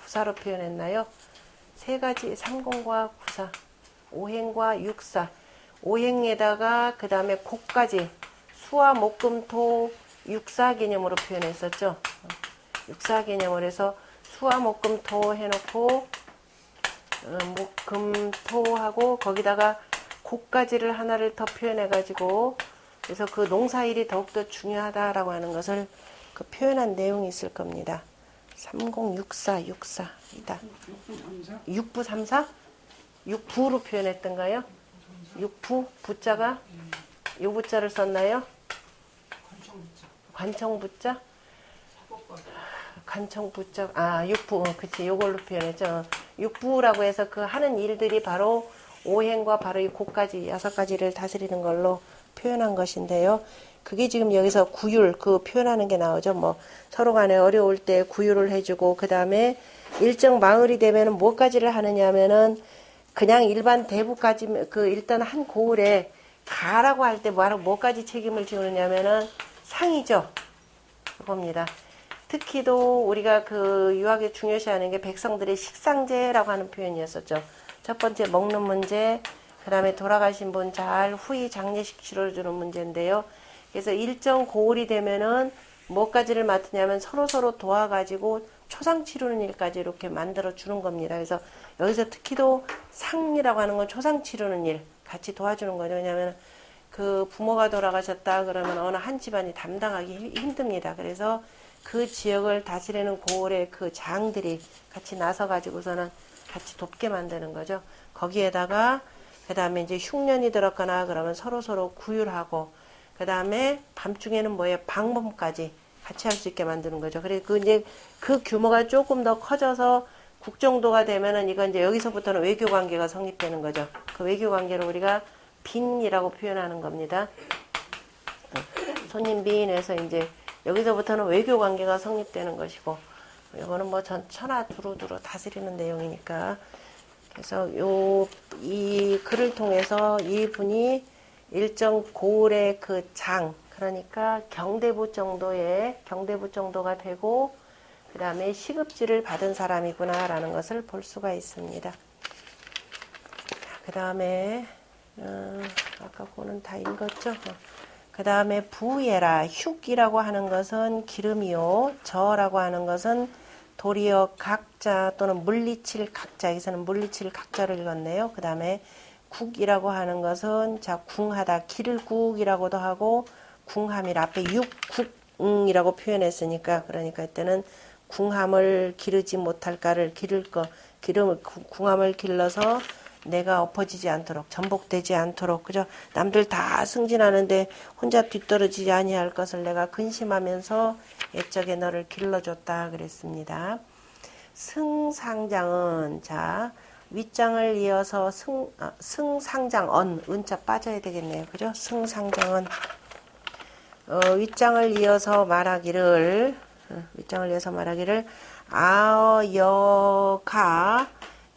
94로 표현했나요? 세 가지 30과 94, 5행과 64. 5행에다가 그 다음에 곡까지 수화 목금토 64 개념으로 표현했었죠. 64 개념을 해서 수화 목금토 해놓고 목금토하고 거기다가 곡까지를 하나를 더 표현해가지고 그래서 그 농사일이 더욱더 중요하다라고 하는 것을 그 표현한 내용이 있을 겁니다. 3064이다. 6부 34? 6부로 표현했던가요? 6부? 부자가? 요 부자를 썼나요? 관청부자? 관청부자. 6부. 그치. 요걸로 표현했죠. 6부라고 해서 그 하는 일들이 바로 오행과 바로 이 곡까지 6가지를 다스리는 걸로 표현한 것인데요. 그게 지금 여기서 구율 그 표현하는 게 나오죠. 뭐 서로 간에 어려울 때 구율을 해주고 그 다음에 일정 마을이 되면은 뭐까지를 하느냐면은 그냥 일반 대부까지 그 일단 한 고을에 가라고 할 때 뭐까지 책임을 지느냐면은 상이죠. 그겁니다. 특히도 우리가 그 유학에 중요시하는 게 백성들의 식상제라고 하는 표현이었었죠. 첫 번째 먹는 문제, 그 다음에 돌아가신 분 잘 후이 장례식 치러주는 문제인데요. 그래서 일정 고을이 되면은 뭐까지를 맡으냐면 서로 도와가지고 초상 치르는 일까지 이렇게 만들어 주는 겁니다. 그래서 여기서 특히도 상이라고 하는 건 초상 치르는 일 같이 도와주는 거죠. 왜냐하면 그 부모가 돌아가셨다 그러면 어느 한 집안이 담당하기 힘듭니다. 그래서 그 지역을 다스리는 고을의 그 장들이 같이 나서 가지고서는 같이 돕게 만드는 거죠. 거기에다가 그 다음에 이제 흉년이 들었거나 그러면 서로 구휼하고 그 다음에 밤중에는 뭐예요? 방범까지 같이 할 수 있게 만드는 거죠. 그래서 그 규모가 조금 더 커져서 국정도가 되면은 이건 이제 여기서부터는 외교 관계가 성립되는 거죠. 그 외교 관계를 우리가 빈이라고 표현하는 겁니다. 손님빈에서 이제 여기서부터는 외교 관계가 성립되는 것이고 이거는 뭐 천하 두루두루 다스리는 내용이니까 그래서 이 글을 통해서 이분이 일정 고을의 그 장, 그러니까 경대부 정도가 되고, 그 다음에 시급지를 받은 사람이구나라는 것을 볼 수가 있습니다. 그 다음에, 아까 그거는 다 읽었죠? 그 다음에 부예라, 흉이라고 하는 것은 기름이요, 저라고 하는 것은 도리어 각자 또는 물리칠 각자, 여기서는 물리칠 각자를 읽었네요. 그 다음에 국이라고 하는 것은 자 궁하다, 기를 국이라고도 하고 궁함이라, 앞에 육국이라고 표현했으니까, 그러니까 이때는 궁함을 기르지 못할까를 기를 거, 궁함을 길러서 내가 엎어지지 않도록, 전복되지 않도록, 그죠? 남들 다 승진하는데 혼자 뒤떨어지지 아니할 것을 내가 근심하면서 옛적에 너를 길러줬다 그랬습니다. 승상장은 자 윗장을 이어서 승상장 은자 빠져야 되겠네요. 그죠? 승상장은 윗장을 이어서 말하기를 아여가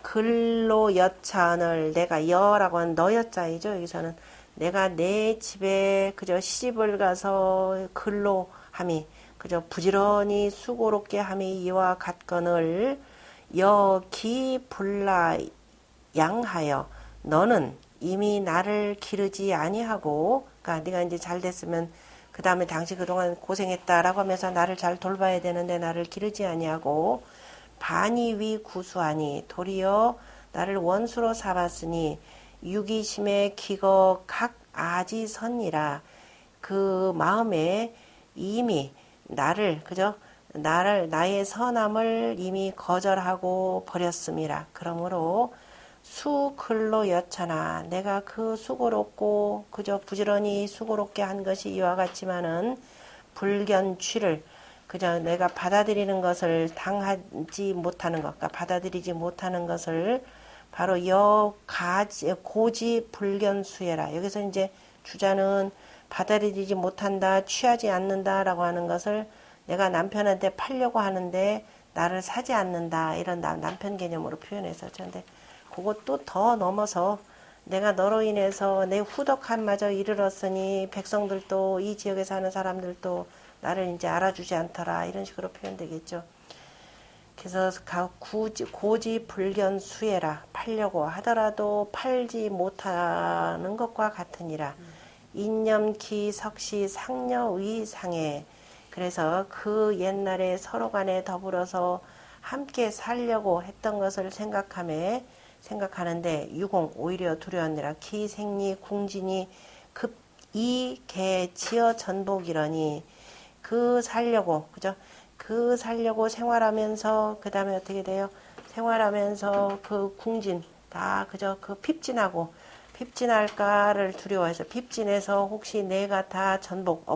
글로 여찬을, 내가 여라고 하는 너여자이죠. 여기서는 내가 내 집에 그저 시집을 가서 근로 함이, 그저 부지런히 수고롭게 함이 이와 같거늘 여기 불라 양하여 너는 이미 나를 기르지 아니하고, 그러니까 네가 이제 잘 됐으면 그 다음에 당신 그동안 고생했다라고 하면서 나를 잘 돌봐야 되는데 나를 기르지 아니하고, 반이위 구수하니 도리어 나를 원수로 삼았으니 유기심에 기거 각 아지선이라, 그 마음에 이미 나를 그저 나의 선함을 이미 거절하고 버렸음이라. 그러므로 수글로 여차나 내가 그 수고롭고 그저 부지런히 수고롭게 한 것이 이와 같지만은 불견취를, 그저 내가 받아들이는 것을 당하지 못하는 것, 그러니까 받아들이지 못하는 것을 바로 고지 불견수해라. 여기서 이제 주자는 받아들이지 못한다, 취하지 않는다라고 하는 것을 내가 남편한테 팔려고 하는데 나를 사지 않는다, 이런 남편 개념으로 표현해서. 그런데 그것도 더 넘어서 내가 너로 인해서 내 후덕함마저 이르렀으니 백성들도 이 지역에 사는 사람들도 나를 이제 알아주지 않더라, 이런 식으로 표현되겠죠. 그래서 고지 불견수해라, 팔려고 하더라도 팔지 못하는 것과 같으니라. 인념기 석시 상녀의 상해. 그래서 그 옛날에 서로 간에 더불어서 함께 살려고 했던 것을 생각하는데 유공 오히려 두려웠느라. 기생리 궁진이 급이 개지어 전복이러니, 그 살려고, 그죠? 그 살려고 생활하면서, 그 다음에 어떻게 돼요? 생활하면서 그 궁진, 다 그저 그 핍진할까를 두려워해서, 핍진해서 혹시 내가 다 전복,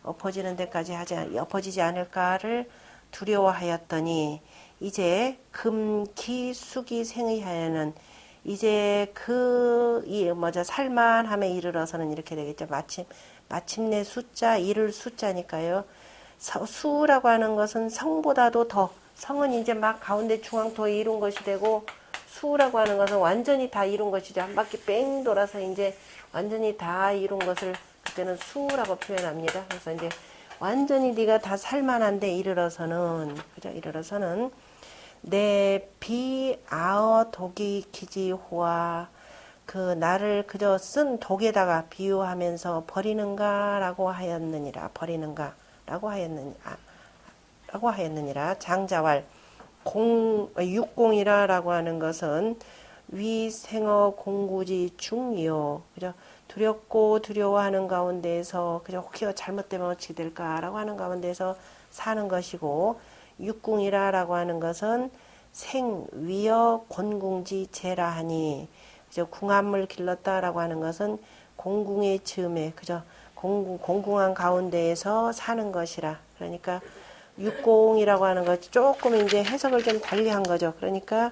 엎어지는 데까지 엎어지지 않을까를 두려워하였더니, 이제 금기 수기 생의하여는, 이제 살만함에 이르러서는 이렇게 되겠죠. 마침내 이를 숫자니까요. 수라고 하는 것은 성보다도 더, 성은 이제 막 가운데 중앙토에 이룬 것이 되고, 수라고 하는 것은 완전히 다 이룬 것이죠. 한 바퀴 뺑 돌아서 이제 완전히 다 이룬 것을 그때는 수라고 표현합니다. 그래서 이제 완전히 네가 다 살만한데 이르러서는, 그죠? 이르러서는 내 비아어 독이 기지호와, 그 나를 그저 쓴 독에다가 비유하면서 버리는가라고 하였느니라. 장자왈 육공이라라고 하는 것은 위생어 공구지 중이요, 그죠? 두렵고 두려워하는 가운데에서 그저 혹시 잘못되면 어찌 될까라고 하는 가운데에서 사는 것이고, 육궁이라라고 하는 것은 생위어 곤궁지 제라 하니, 그죠? 궁함을 길렀다라고 하는 것은 공궁의 즈음에, 그죠? 공궁한 가운데에서 사는 것이라. 그러니까 육공이라고 하는 것 조금 이제 해석을 좀 달리한 거죠. 그러니까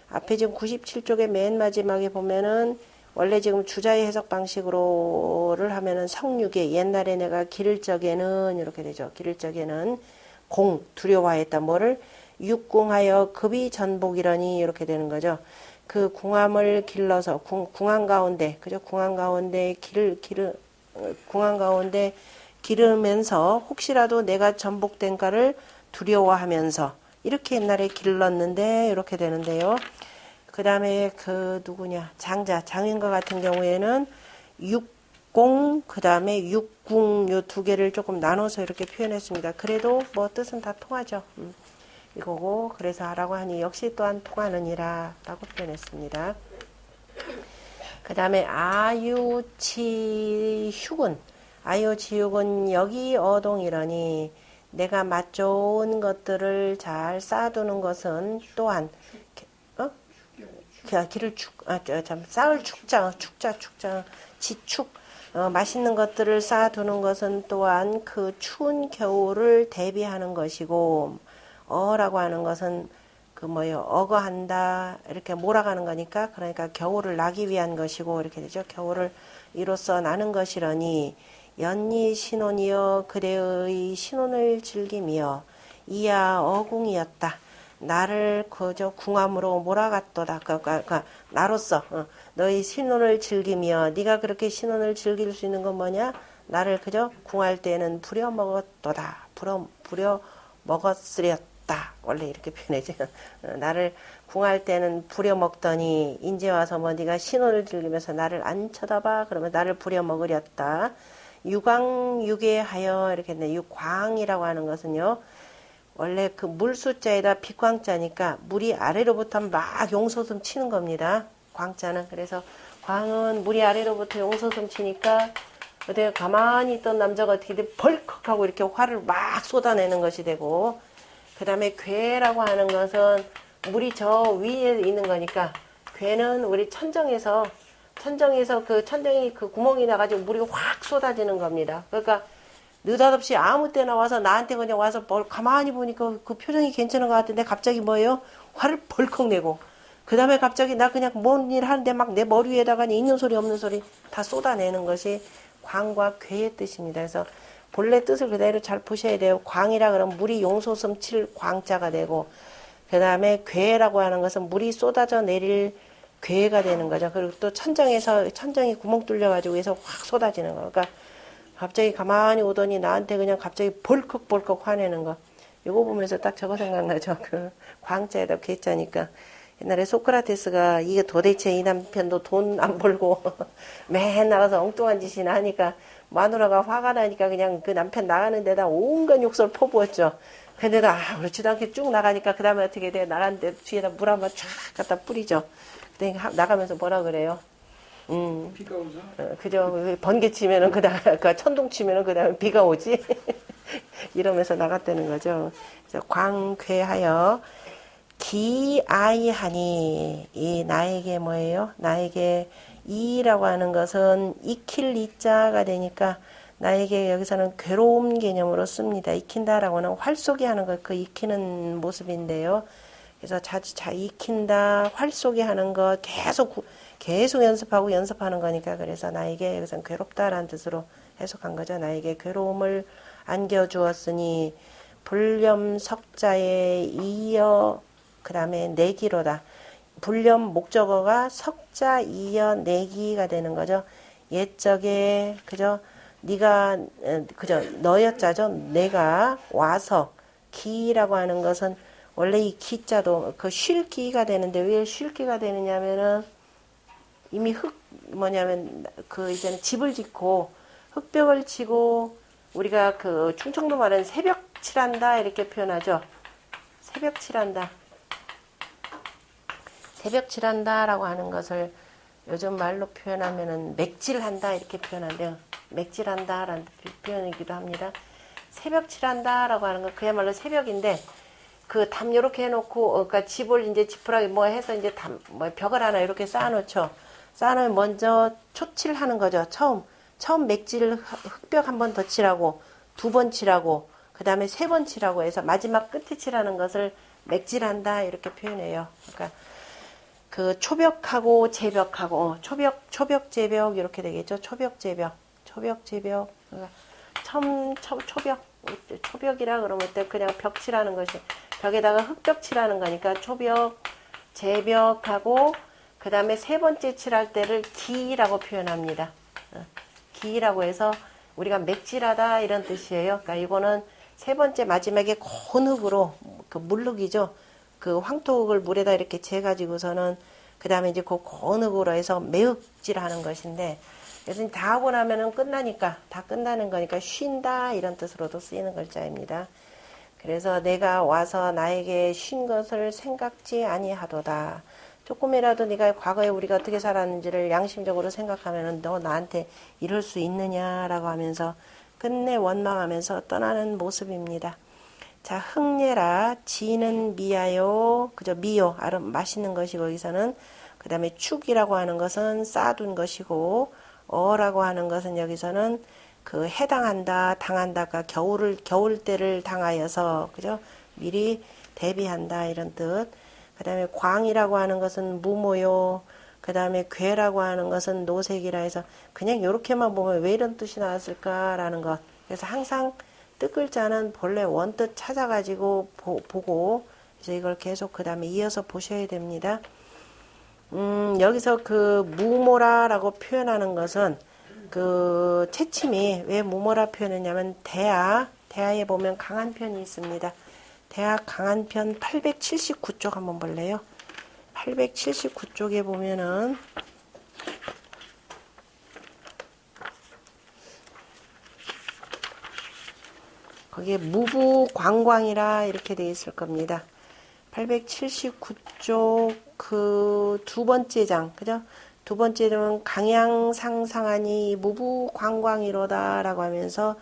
앞에 지금 97쪽의 맨 마지막에 보면은 원래 지금 주자의 해석 방식으로를 하면은 성육에, 옛날에 내가 기를 적에는 이렇게 되죠. 기를 적에는 두려워했다. 뭐를? 육공하여 급이 전복이러니, 이렇게 되는 거죠. 그 궁함을 길러서 궁함 가운데 그죠? 궁함 가운데 기르면서 혹시라도 내가 전복된가를 두려워하면서 이렇게 옛날에 길렀는데 이렇게 되는데요. 그 다음에 그 누구냐 장인과 같은 경우에는 육공 그 다음에 육궁 요 두 개를 조금 나눠서 이렇게 표현했습니다. 그래도 뭐 뜻은 다 통하죠. 이거고 그래서 하라고 하니 역시 또한 통하느니라 라고 표현했습니다. 그 다음에 아유치육은 여기 어동이러니 내가 맛 좋은 것들을 잘 쌓아두는 것은 또한 쌀을 축자 지축 맛있는 것들을 쌓아두는 것은 또한 그 추운 겨울을 대비하는 것이고 라고 하는 것은 어거한다 이렇게 몰아가는 거니까 그러니까 겨울을 나기 위한 것이고 이렇게 되죠. 겨울을 이로써 나는 것이러니 연니 신혼이여 그대의 신혼을 즐기며 이야 어궁이었다. 나를 그저 궁함으로 몰아갔도다. 그러니까 나로서 너희 신혼을 즐기며 네가 그렇게 신혼을 즐길 수 있는 건 뭐냐? 나를 그저 궁할 때는 부려먹었도다. 부려먹었으렸다. 원래 이렇게 표현하죠. 나를 궁할 때는 부려먹더니 이제 와서 뭐 네가 신혼을 즐기면서 나를 안 쳐다봐. 그러면 나를 부려먹으렸다. 유광유계하여 이렇게 했네. 유광이라고 하는 것은요. 원래 그 물 숫자에다 빛광자니까 물이 아래로부터 막 용솟음 치는 겁니다. 광자는. 그래서 광은 물이 아래로부터 용솟음 치니까 어떻게 가만히 있던 남자가 어떻게 돼 벌컥하고 이렇게 화를 막 쏟아내는 것이 되고 그 다음에 괴라고 하는 것은 물이 저 위에 있는 거니까 괴는 우리 천정에서 그 천정이 그 구멍이 나가지고 물이 확 쏟아지는 겁니다. 그러니까 느닷없이 아무 때나 와서 나한테 그냥 와서 가만히 보니까 그 표정이 괜찮은 것 같은데 갑자기 뭐예요? 화를 벌컥 내고 그 다음에 갑자기 나 그냥 뭔 일 하는데 막 내 머리 위에다가 있는 소리 없는 소리 다 쏟아내는 것이 광과 괴의 뜻입니다. 그래서 본래 뜻을 그대로 잘 보셔야 돼요. 광이라 그러면 물이 용솟음 칠 광자가 되고 그 다음에 괴라고 하는 것은 물이 쏟아져 내릴 괴가 되는 거죠. 그리고 또 천정이 구멍 뚫려가지고 해서 확 쏟아지는 거. 그러니까 갑자기 가만히 오더니 나한테 그냥 갑자기 벌컥 화내는 거. 이거 보면서 딱 저거 생각나죠. 그 광자에다 괴자니까. 옛날에 소크라테스가 이게 도대체 이 남편도 돈 안 벌고 맨 나가서 엉뚱한 짓이나 하니까 마누라가 화가 나니까 그냥 그 남편 나가는 데다 온갖 욕설 퍼부었죠. 근데도 그렇지도 않게 쭉 나가니까 그 다음에 어떻게 돼? 나가는데 뒤에다 물 한번 쫙 갖다 뿌리죠. 그때 나가면서 뭐라 그래요? 비가 오죠. 그죠. 번개 치면은 그 천둥 치면은 그 다음에 비가 오지. 이러면서 나갔다는 거죠. 그래서 광괴하여 기아이하니 이 나에게 뭐예요? 나에게 이라고 하는 것은 익힐 이자가 되니까 나에게 여기서는 괴로움 개념으로 씁니다. 익힌다라고 하는 활쏘기 하는 것, 그 익히는 모습인데요. 그래서 익힌다, 활쏘기 하는 것 계속 연습하는 거니까 그래서 나에게 여기서는 괴롭다라는 뜻으로 해석한 거죠. 나에게 괴로움을 안겨주었으니 불념 석자에 이어 그 다음에 내기로다. 불념 목적어가 석자 이어 내기가 되는 거죠. 옛적에 그죠? 네가 그죠? 너였자죠. 내가 와서 기라고 하는 것은 원래 이 기자도 그 쉴기가 되는데 왜 쉴기가 되느냐면은 이미 그 이제는 집을 짓고 흙벽을 치고 우리가 그 충청도 말은 새벽 칠한다 이렇게 표현하죠. 새벽 칠한다. 새벽 칠한다라고 하는 것을 요즘 말로 표현하면은 맥질한다 이렇게 표현하는데요. 맥질한다라는 표현이기도 합니다. 새벽 칠한다라고 하는 건 그야말로 새벽인데 그 담 요렇게 해놓고 그러니까 집을 이제 지푸라기 뭐 해서 이제 벽을 하나 이렇게 쌓아놓죠. 쌓아놓으면 먼저 초칠하는 거죠. 처음 맥질 흙벽 한 번 더 칠하고 두 번 칠하고 그 다음에 세 번 칠하고 해서 마지막 끝에 칠하는 것을 맥질한다 이렇게 표현해요. 그러니까 그 초벽하고 재벽하고 초벽 재벽 이렇게 되겠죠. 초벽 재벽 그러니까 초벽이라 그러면 때 그냥 벽칠하는 것이 벽에다가 흙벽 칠하는 거니까 초벽 재벽하고 그 다음에 세 번째 칠할 때를 기라고 표현합니다. 기라고 해서 우리가 맥질하다 이런 뜻이에요. 그러니까 이거는 세 번째 마지막에 고운 흙으로 그 물흙이죠. 그 황토흙을 물에다 이렇게 재가지고서는 그 다음에 이제 그 고운 흙으로 해서 매흙질하는 것인데, 그래서 다 하고 나면은 끝나니까 다 끝나는 거니까 쉰다 이런 뜻으로도 쓰이는 글자입니다. 그래서 내가 와서 나에게 쉰 것을 생각지 아니하도다. 조금이라도 네가 과거에 우리가 어떻게 살았는지를 양심적으로 생각하면은 너 나한테 이럴 수 있느냐라고 하면서 끝내 원망하면서 떠나는 모습입니다. 자, 흙내라 지는 미야요. 그죠? 미요. 맛있는 것이고 여기서는 그 다음에 축이라고 하는 것은 쌓아둔 것이고 어라고 하는 것은 여기서는 그 해당한다, 당한다가 겨울 때를 당하여서 그죠? 미리 대비한다 이런 뜻. 그 다음에 광이라고 하는 것은 무모요. 그 다음에 괴라고 하는 것은 노색이라 해서 그냥 이렇게만 보면 왜 이런 뜻이 나왔을까라는 것. 그래서 항상 뜻글자는 본래 원뜻 찾아가지고 보고 그래서 이걸 계속 그 다음에 이어서 보셔야 됩니다. 여기서 그 무모라라고 표현하는 것은 그 채침이 왜 무모라 표현했냐면 대하에 보면 강한 편이 있습니다. 대하 강한 편 879쪽 한번 볼래요? 879쪽에 보면은 거기에 무부광광이라 이렇게 되어 있을 겁니다. 879쪽 그 두 번째 장, 그죠? 두 번째 장은 강양상상하니 무부광광이로다 라고 하면서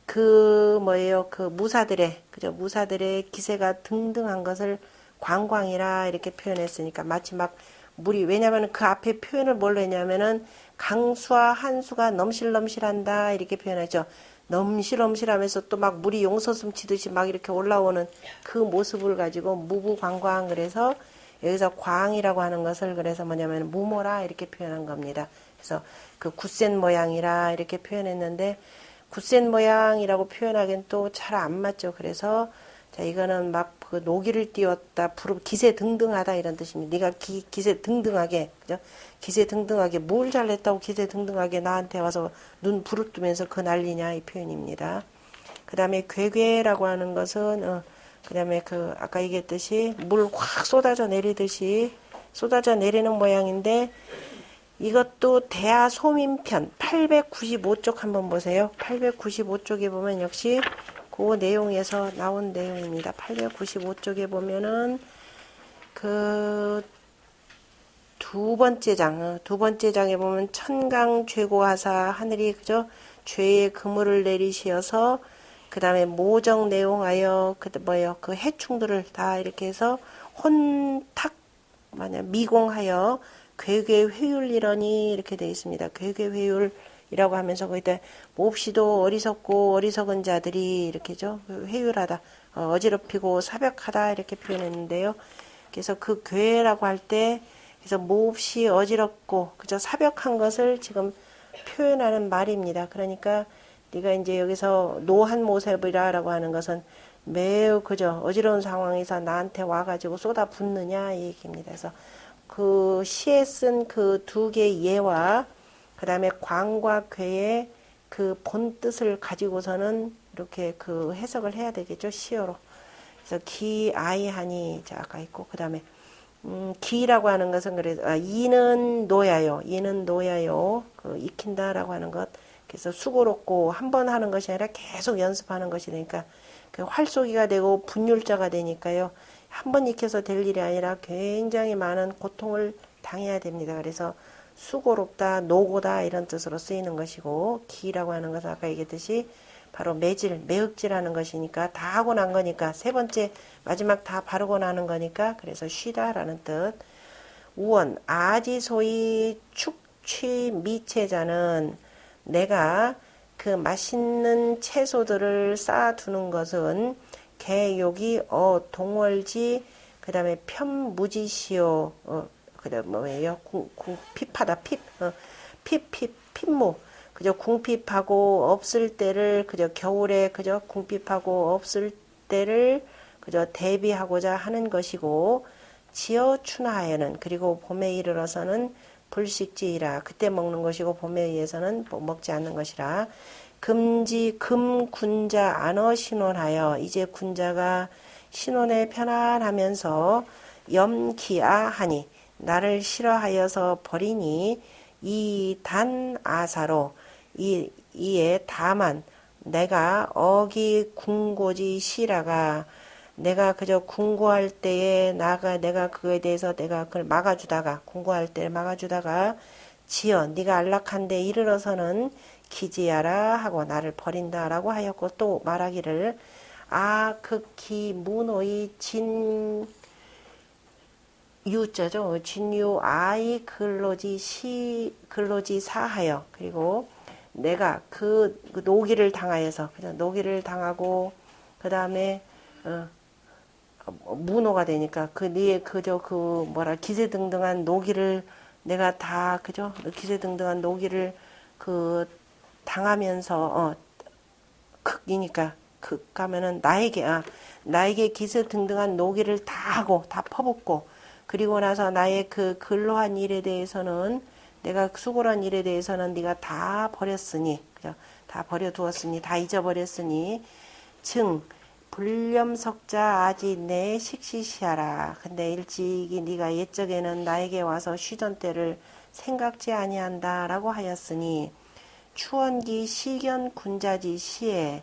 그 뭐예요? 그 무사들의, 그죠? 무사들의 기세가 등등한 것을 광광이라 이렇게 표현했으니까 마치 막 물이, 왜냐면 그 앞에 표현을 뭘로 했냐면은 강수와 한수가 넘실넘실한다 이렇게 표현하죠. 넘실넘실하면서 또 막 물이 용서숨 치듯이 막 이렇게 올라오는 그 모습을 가지고 무부광광, 그래서 여기서 광이라고 하는 것을 그래서 뭐냐면 무모라 이렇게 표현한 겁니다. 그래서 그 굳센 모양이라 이렇게 표현했는데 굳센 모양이라고 표현하기엔 또 잘 안 맞죠. 그래서 자, 이거는 막 그 노기를 띄웠다, 기세 등등하다 이런 뜻입니다. 네가 기세 등등하게, 그죠? 기세 등등하게 뭘 잘했다고 기세 등등하게 나한테 와서 눈 부릅뜨면서 그 난리냐 이 표현입니다. 그 다음에 괴괴라고 하는 것은 그 다음에 그 아까 얘기했듯이 물 확 쏟아져 내리듯이 쏟아져 내리는 모양인데 이것도 대하 소민편 895쪽 한번 보세요. 895쪽에 보면 역시 그 내용에서 나온 내용입니다. 895쪽에 보면은 그 두 번째 장에 보면 천강 죄고하사 하늘이 그저 죄의 그물을 내리시어서 그 다음에 모정 내용하여 그 해충들을 다 이렇게 해서 혼탁 미공하여 괴괴 회율이러니 이렇게 되어 있습니다. 괴괴 회율이라고 하면서 거기다 몹시도 어리석고 어리석은 자들이 이렇게죠. 회율하다, 어지럽히고 사벽하다 이렇게 표현했는데요. 그래서 그 괴라고 할 때 그래서 몹시 어지럽고 그저 사벽한 것을 지금 표현하는 말입니다. 그러니까 네가 이제 여기서 노한 모습이라고 하는 것은 매우 그저 어지러운 상황에서 나한테 와가지고 쏟아붓느냐 이 얘기입니다. 그래서 그 시에 쓴 그 두 개의 예와 그 다음에 광과 괴의 그 본 뜻을 가지고서는 이렇게 그 해석을 해야 되겠죠. 시어로. 그래서 기아이하니 자 아까 있고 그 다음에 기라고 하는 것은 그래서 이는 노야요. 그 익힌다라고 하는 것. 그래서 수고롭고 한 번 하는 것이 아니라 계속 연습하는 것이 되니까 그 활쏘기가 되고 분율자가 되니까요. 한 번 익혀서 될 일이 아니라 굉장히 많은 고통을 당해야 됩니다. 그래서 수고롭다, 노고다 이런 뜻으로 쓰이는 것이고 기라고 하는 것은 아까 얘기했듯이 바로 매흑질하는 것이니까 다 하고 난 거니까 세 번째 마지막 다 바르고 나는 거니까 그래서 쉬다라는 뜻. 우원 아지소이 축취 미채자는 내가 그 맛있는 채소들을 쌓아두는 것은 개욕이 동월지 그 다음에 편무지시오 그 다음 뭐예요 피파다 핍무 그저 궁핍하고 없을 때를 그저 겨울에 그저 궁핍하고 없을 때를 그저 대비하고자 하는 것이고 지어 추나하여는 그리고 봄에 이르러서는 불식지이라 그때 먹는 것이고 봄에 의해서는 먹지 않는 것이라 금지 금 군자 안어 신혼하여 이제 군자가 신혼에 편안하면서 염기아하니 나를 싫어하여서 버리니 이 단 아사로 이에 다만 내가 어기 궁고지 시라가 내가 그저 궁고할 때에 내가 그거에 대해서 내가 그걸 막아주다가 궁고할 때 막아주다가 지어 네가 안락한데 이르러서는 기지하라 하고 나를 버린다라고 하였고 또 말하기를 극히 문호의 유자죠. 진유 아이 근로지 사하여 그리고 내가 그 노기를 당하여서 그냥 노기를 당하고 그 다음에 문호가 되니까 기세등등한 노기를 내가 다 그죠 기세등등한 노기를 당하면서 극이니까 극 가면은 나에게 기세등등한 노기를 다 하고 다 퍼붓고 그리고 나서 나의 그 근로한 일에 대해서는 내가 수고한 일에 대해서는 네가 다 버렸으니 그죠 다 버려두었으니 다 잊어버렸으니 증 불렴석자 아지 내 식시시하라. 근데 일찍이 네가 옛적에는 나에게 와서 쉬던 때를 생각지 아니한다라고 하였으니 추원기 시견 군자지 시에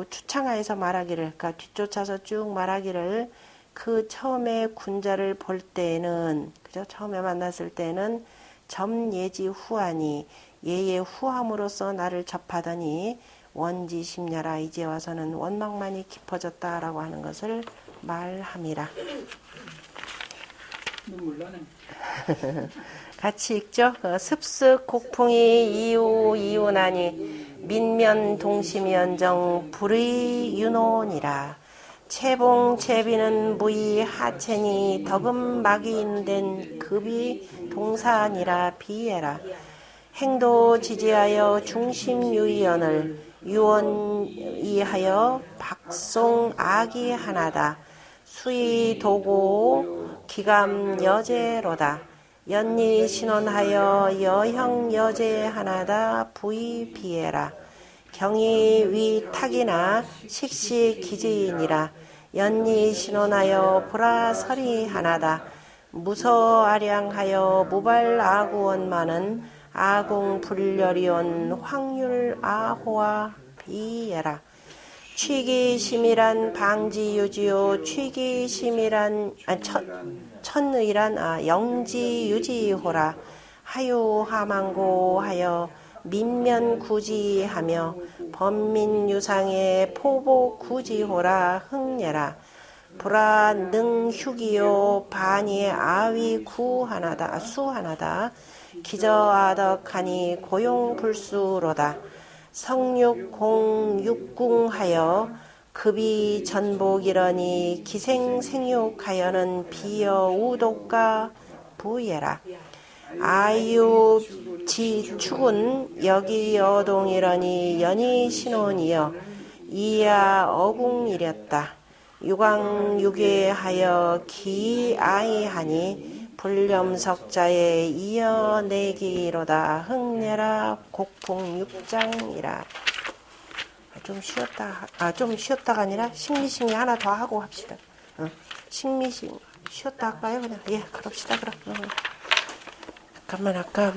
추창하에서 말하기를 그러니까 뒤쫓아서 쭉 말하기를 그 처음에 군자를 볼 때에는 그죠 처음에 만났을 때는 점예지 후하니 예의 후함으로써 나를 접하더니 원지 심야라 이제 와서는 원망만이 깊어졌다라고 하는 것을 말함이라. 눈물 나네. 같이 읽죠. 습습 곡풍이 이우나니 민면 동심연정 불의 윤혼이라. 채봉 채비는 무의 하체니 덕음 막이인된 급이 동산이라 비해라. 행도 지지하여 중심유의연을 유언이하여 박송 악이 하나다. 수의 도고 기감 여제로다. 연리 신원하여 여형 여제 하나다. 부의 비해라. 경이 위탁이나 식시 기지이니라. 연리 신원하여 불화설이 하나다. 무서아량하여 무발아구원만은 아공 불려리온 확률 아호와 비예라. 취기심이란 방지유지요 취기심이란 천의란 영지유지호라. 하유하망고 하여 민면구지하며 범민유상의 포복구지호라 흥예라. 불안능휴기요 반이 아위구하나다 수하나다. 기저아덕하니 고용불수로다. 성육공육궁하여 급이 전복이러니 기생생육하여는 비여우독가 부예라. 아유지축은 여기여동이러니 연이신혼이여 이야 어궁이렸다. 유광유괴하여 기아이하니 불렴석자에 이어내기로다. 흥내라 곡풍육장이라. 좀 쉬었다가 아니라 식미심이 하나 더 하고 합시다. 식미심 쉬었다 할까요? 그냥 그럽시다. 그럼 잠깐만 아까